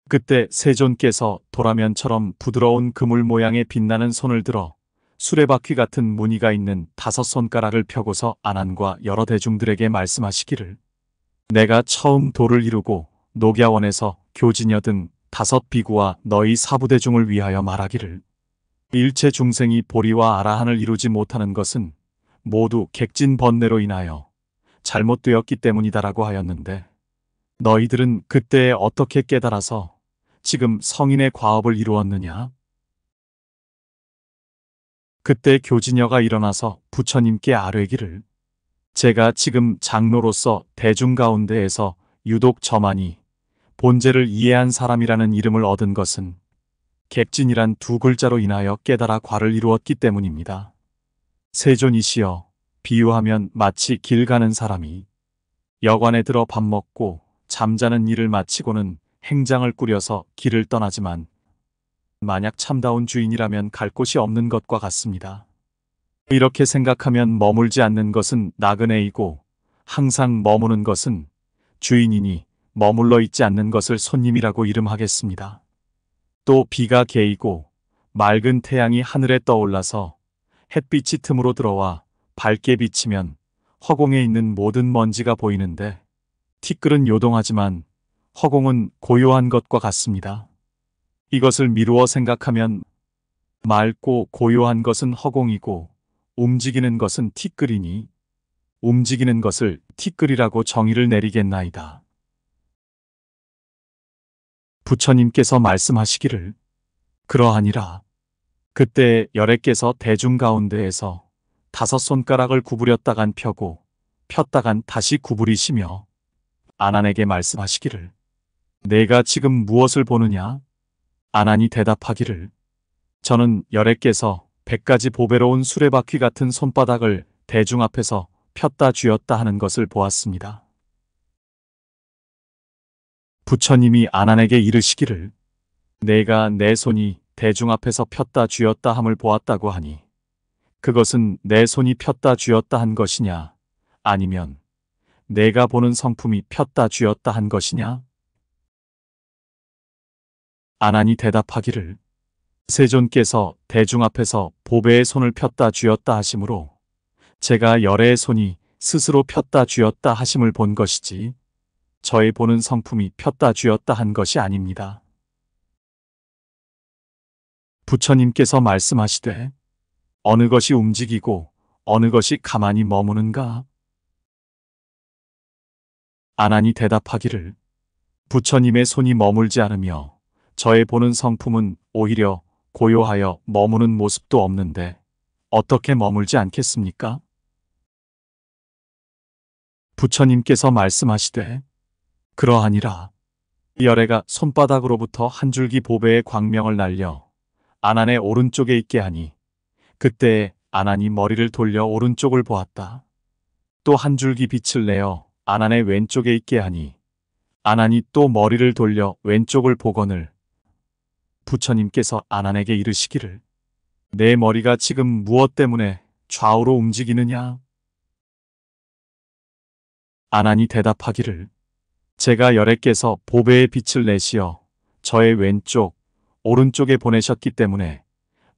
그때 세존께서 도라면처럼 부드러운 그물 모양의 빛나는 손을 들어 수레바퀴 같은 무늬가 있는 5손가락을 펴고서 안한과 여러 대중들에게 말씀하시기를, 내가 처음 도를 이루고 녹야원에서 교진여 등 5비구와 너희 사부대중을 위하여 말하기를, 일체 중생이 보리와 아라한을 이루지 못하는 것은 모두 객진 번뇌로 인하여 잘못되었기 때문이다라고 하였는데, 너희들은 그때에 어떻게 깨달아서 지금 성인의 과업을 이루었느냐? 그때 교진여가 일어나서 부처님께 아뢰기를, 제가 지금 장로로서 대중 가운데에서 유독 저만이 본제를 이해한 사람이라는 이름을 얻은 것은 객진이란 2글자로 인하여 깨달아 과를 이루었기 때문입니다. 세존이시여, 비유하면 마치 길 가는 사람이 여관에 들어 밥 먹고 잠자는 일을 마치고는 행장을 꾸려서 길을 떠나지만 만약 참다운 주인이라면 갈 곳이 없는 것과 같습니다. 이렇게 생각하면 머물지 않는 것은 나그네이고 항상 머무는 것은 주인이니 머물러 있지 않는 것을 손님이라고 이름하겠습니다. 또 비가 개이고 맑은 태양이 하늘에 떠올라서 햇빛이 틈으로 들어와 밝게 비치면 허공에 있는 모든 먼지가 보이는데, 티끌은 요동하지만 허공은 고요한 것과 같습니다. 이것을 미루어 생각하면 맑고 고요한 것은 허공이고 움직이는 것은 티끌이니 움직이는 것을 티끌이라고 정의를 내리겠나이다. 부처님께서 말씀하시기를, 그러하니라. 그때 열애께서 대중 가운데에서 5손가락을 구부렸다간 펴고 폈다간 다시 구부리시며 안한에게 말씀하시기를, 내가 지금 무엇을 보느냐? 안한이 대답하기를, 저는 열애께서 100가지 보배로운 수레바퀴 같은 손바닥을 대중 앞에서 폈다 쥐었다 하는 것을 보았습니다. 부처님이 안한에게 이르시기를, 내가 내 손이 대중 앞에서 폈다 쥐었다 함을 보았다고 하니 그것은 내 손이 폈다 쥐었다 한 것이냐, 아니면 내가 보는 성품이 폈다 쥐었다 한 것이냐? 안한이 대답하기를, 세존께서 대중 앞에서 보배의 손을 폈다 쥐었다 하심으로 제가 열애의 손이 스스로 폈다 쥐었다 하심을 본 것이지 저의 보는 성품이 폈다 쥐었다 한 것이 아닙니다. 부처님께서 말씀하시되, 어느 것이 움직이고 어느 것이 가만히 머무는가? 안한이 대답하기를, 부처님의 손이 머물지 않으며 저의 보는 성품은 오히려 고요하여 머무는 모습도 없는데 어떻게 머물지 않겠습니까? 부처님께서 말씀하시되, 그러하니라. 열애가 손바닥으로부터 한 줄기 보배의 광명을 날려 안한의 오른쪽에 있게 하니 그때에 안한이 머리를 돌려 오른쪽을 보았다. 또 한 줄기 빛을 내어 안한의 왼쪽에 있게 하니 안한이 또 머리를 돌려 왼쪽을 보거늘 부처님께서 안한에게 이르시기를, 내 머리가 지금 무엇 때문에 좌우로 움직이느냐? 안한이 대답하기를, 제가 열애께서 보배의 빛을 내시어 저의 왼쪽, 오른쪽에 보내셨기 때문에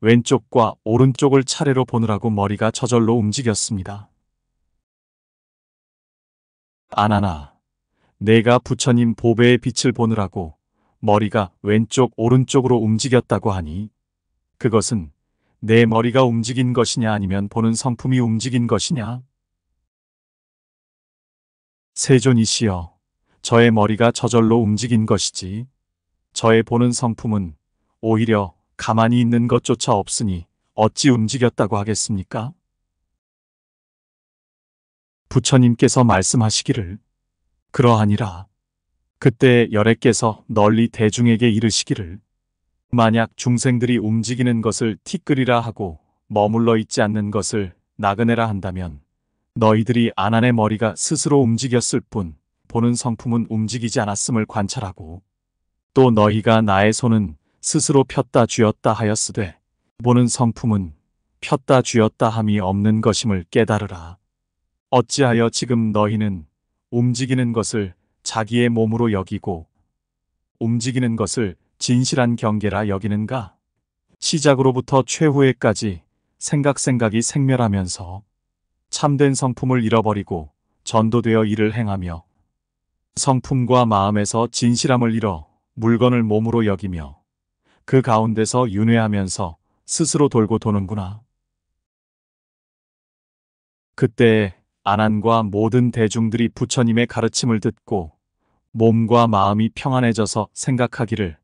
왼쪽과 오른쪽을 차례로 보느라고 머리가 저절로 움직였습니다. 안한아, 내가 부처님 보배의 빛을 보느라고 머리가 왼쪽 오른쪽으로 움직였다고 하니 그것은 내 머리가 움직인 것이냐 아니면 보는 성품이 움직인 것이냐? 세존이시여, 저의 머리가 저절로 움직인 것이지 저의 보는 성품은 오히려 가만히 있는 것조차 없으니 어찌 움직였다고 하겠습니까? 부처님께서 말씀하시기를, 그러하니라. 그때 열애께서 널리 대중에게 이르시기를, 만약 중생들이 움직이는 것을 티끌이라 하고 머물러 있지 않는 것을 나그네라 한다면 너희들이 안한의 머리가 스스로 움직였을 뿐 보는 성품은 움직이지 않았음을 관찰하고, 또 너희가 나의 손은 스스로 폈다 쥐었다 하였으되 보는 성품은 폈다 쥐었다 함이 없는 것임을 깨달으라. 어찌하여 지금 너희는 움직이는 것을 자기의 몸으로 여기고 움직이는 것을 진실한 경계라 여기는가? 시작으로부터 최후에까지 생각이 생멸하면서 참된 성품을 잃어버리고 전도되어 일을 행하며 성품과 마음에서 진실함을 잃어 물건을 몸으로 여기며 그 가운데서 윤회하면서 스스로 돌고 도는구나. 그때에 안한과 모든 대중들이 부처님의 가르침을 듣고 몸과 마음이 평안해져서 생각하기를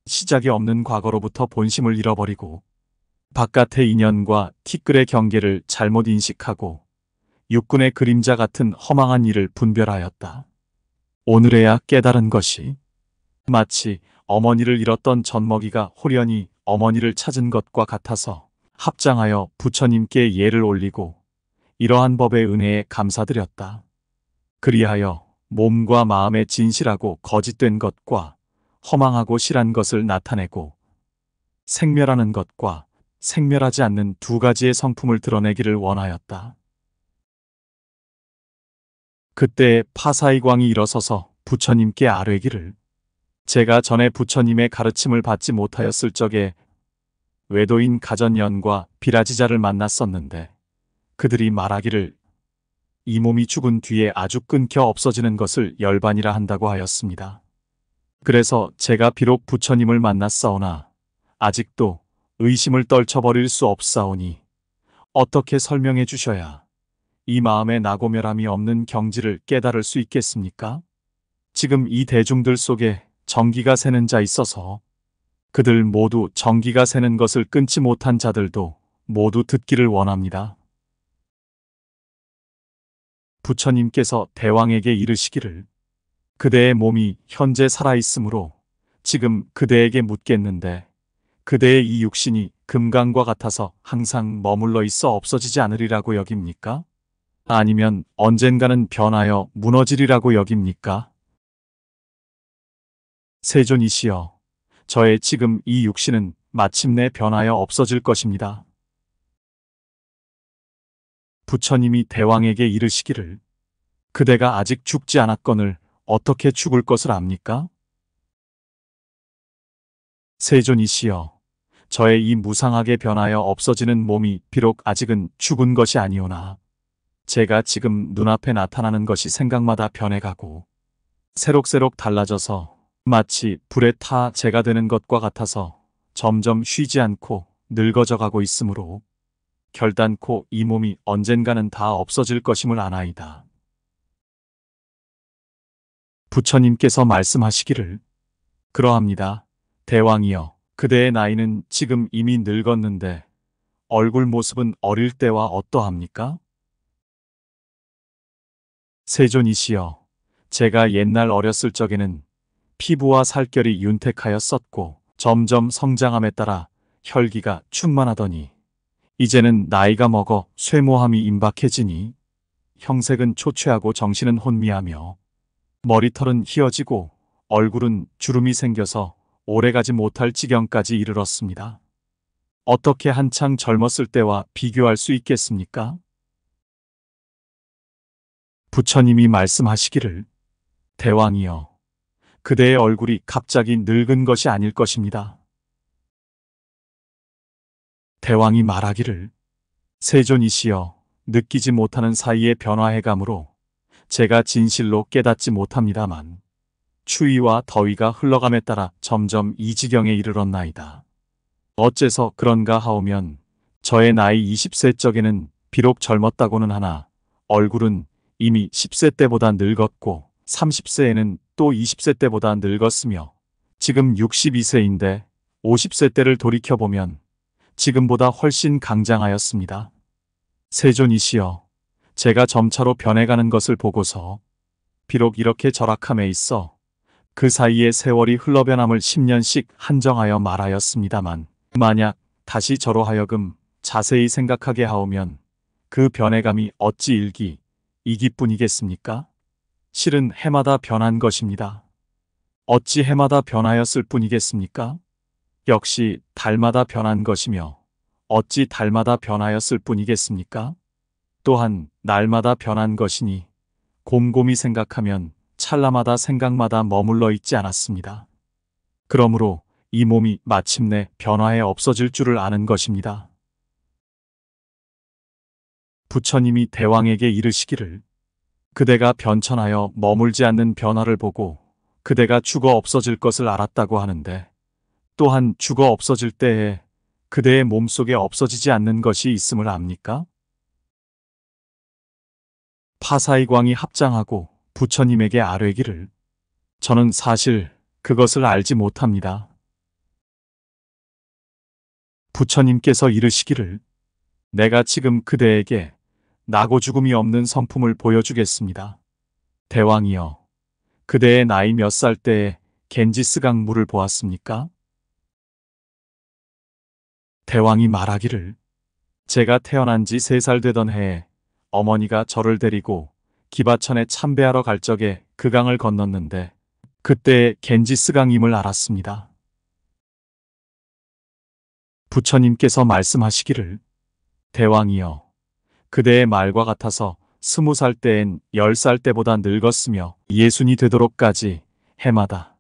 시작이 없는 과거로부터 본심을 잃어버리고 바깥의 인연과 티끌의 경계를 잘못 인식하고 육군의 그림자 같은 허망한 일을 분별하였다. 오늘에야 깨달은 것이 마치 어머니를 잃었던 젖먹이가 호련히 어머니를 찾은 것과 같아서 합장하여 부처님께 예를 올리고 이러한 법의 은혜에 감사드렸다. 그리하여 몸과 마음의 진실하고 거짓된 것과 허망하고 실한 것을 나타내고 생멸하는 것과 생멸하지 않는 두 가지의 성품을 드러내기를 원하였다. 그때 파사의 광이 일어서서 부처님께 아뢰기를 제가 전에 부처님의 가르침을 받지 못하였을 적에 외도인 가전연과 비라지자를 만났었는데 그들이 말하기를 이 몸이 죽은 뒤에 아주 끊겨 없어지는 것을 열반이라 한다고 하였습니다. 그래서 제가 비록 부처님을 만났사오나 아직도 의심을 떨쳐버릴 수 없사오니 어떻게 설명해 주셔야 이 마음의 나고멸함이 없는 경지를 깨달을 수 있겠습니까? 지금 이 대중들 속에 정기가 새는 자 있어서 그들 모두 정기가 새는 것을 끊지 못한 자들도 모두 듣기를 원합니다. 부처님께서 대왕에게 이르시기를 그대의 몸이 현재 살아있으므로 지금 그대에게 묻겠는데 그대의 이 육신이 금강과 같아서 항상 머물러 있어 없어지지 않으리라고 여깁니까? 아니면 언젠가는 변하여 무너지리라고 여깁니까? 세존이시여, 저의 지금 이 육신은 마침내 변하여 없어질 것입니다. 부처님이 대왕에게 이르시기를 그대가 아직 죽지 않았거늘 어떻게 죽을 것을 압니까? 세존이시여, 저의 이 무상하게 변하여 없어지는 몸이 비록 아직은 죽은 것이 아니오나 제가 지금 눈앞에 나타나는 것이 생각마다 변해가고 새록새록 달라져서 마치 불에 타 재가 되는 것과 같아서 점점 쉬지 않고 늙어져 가고 있으므로 결단코 이 몸이 언젠가는 다 없어질 것임을 아나이다. 부처님께서 말씀하시기를 그러합니다. 대왕이여, 그대의 나이는 지금 이미 늙었는데 얼굴 모습은 어릴 때와 어떠합니까? 세존이시여, 제가 옛날 어렸을 적에는 피부와 살결이 윤택하였었고 점점 성장함에 따라 혈기가 충만하더니 이제는 나이가 먹어 쇠모함이 임박해지니 형색은 초췌하고 정신은 혼미하며 머리털은 휘어지고 얼굴은 주름이 생겨서 오래가지 못할 지경까지 이르렀습니다. 어떻게 한창 젊었을 때와 비교할 수 있겠습니까? 부처님이 말씀하시기를 대왕이여, 그대의 얼굴이 갑자기 늙은 것이 아닐 것입니다. 대왕이 말하기를 세존이시여, 느끼지 못하는 사이에 변화해감으로 제가 진실로 깨닫지 못합니다만 추위와 더위가 흘러감에 따라 점점 이 지경에 이르렀나이다. 어째서 그런가 하오면 저의 나이 20세 적에는 비록 젊었다고는 하나 얼굴은 이미 10세 때보다 늙었고 30세에는 또 20세 때보다 늙었으며 지금 62세인데 50세 때를 돌이켜보면 지금보다 훨씬 강장하였습니다. 세존이시여, 제가 점차로 변해가는 것을 보고서 비록 이렇게 절약함에 있어 그 사이에 세월이 흘러변함을 10년씩 한정하여 말하였습니다만 만약 다시 저로 하여금 자세히 생각하게 하오면 그 변해감이 어찌 일기, 이기뿐이겠습니까? 실은 해마다 변한 것입니다. 어찌 해마다 변하였을 뿐이겠습니까? 역시 달마다 변한 것이며 어찌 달마다 변하였을 뿐이겠습니까? 또한 날마다 변한 것이니 곰곰이 생각하면 찰나마다 생각마다 머물러 있지 않았습니다. 그러므로 이 몸이 마침내 변화해 없어질 줄을 아는 것입니다. 부처님이 대왕에게 이르시기를 그대가 변천하여 머물지 않는 변화를 보고 그대가 죽어 없어질 것을 알았다고 하는데 또한 죽어 없어질 때에 그대의 몸속에 없어지지 않는 것이 있음을 압니까? 파사이광이 합장하고 부처님에게 아뢰기를 저는 사실 그것을 알지 못합니다. 부처님께서 이르시기를 내가 지금 그대에게 나고 죽음이 없는 성품을 보여주겠습니다. 대왕이여, 그대의 나이 몇 살 때에 겐지스강 물을 보았습니까? 대왕이 말하기를 제가 태어난 지 3살 되던 해에 어머니가 저를 데리고 기바천에 참배하러 갈 적에 그 강을 건넜는데 그때의 겐지스강임을 알았습니다. 부처님께서 말씀하시기를 대왕이여, 그대의 말과 같아서 20살 때엔 10살 때보다 늙었으며 예순이 되도록까지 해마다,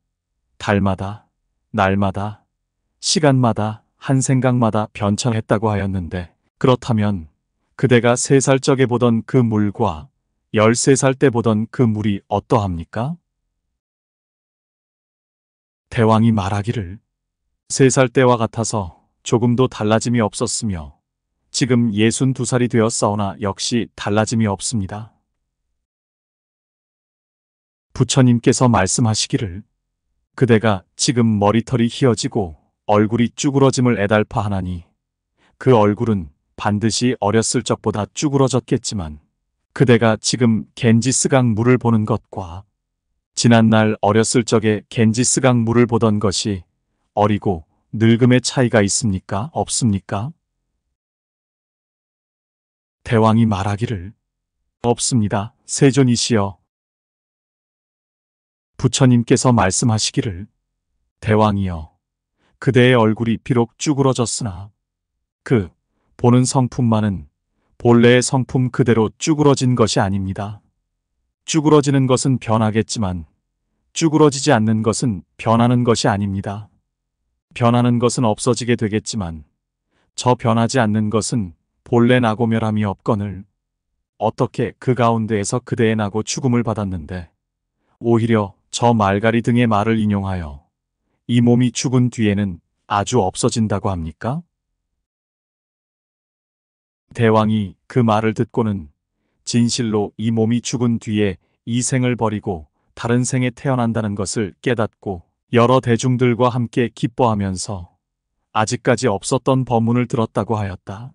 달마다, 날마다, 시간마다, 한 생각마다 변천했다고 하였는데 그렇다면 그대가 3살 적에 보던 그 물과 13살 때 보던 그 물이 어떠합니까? 대왕이 말하기를 3살 때와 같아서 조금도 달라짐이 없었으며 지금 62살이 되었사오나 역시 달라짐이 없습니다. 부처님께서 말씀하시기를 그대가 지금 머리털이 휘어지고 얼굴이 쭈그러짐을 애달파 하나니 그 얼굴은 반드시 어렸을 적보다 쭈그러졌겠지만 그대가 지금 겐지스강 물을 보는 것과 지난날 어렸을 적에 겐지스강 물을 보던 것이 어리고 늙음의 차이가 있습니까? 없습니까? 대왕이 말하기를 없습니다. 세존이시여. 부처님께서 말씀하시기를 대왕이여, 그대의 얼굴이 비록 쭈그러졌으나 그 보는 성품만은 본래의 성품 그대로 쭈그러진 것이 아닙니다. 쭈그러지는 것은 변하겠지만 쭈그러지지 않는 것은 변하는 것이 아닙니다. 변하는 것은 없어지게 되겠지만 저 변하지 않는 것은 본래 나고 멸함이 없거늘 어떻게 그 가운데에서 그대의 나고 죽음을 받았는데 오히려 저 말가리 등의 말을 인용하여 이 몸이 죽은 뒤에는 아주 없어진다고 합니까? 대왕이 그 말을 듣고는 진실로 이 몸이 죽은 뒤에 이 생을 버리고 다른 생에 태어난다는 것을 깨닫고 여러 대중들과 함께 기뻐하면서 아직까지 없었던 법문을 들었다고 하였다.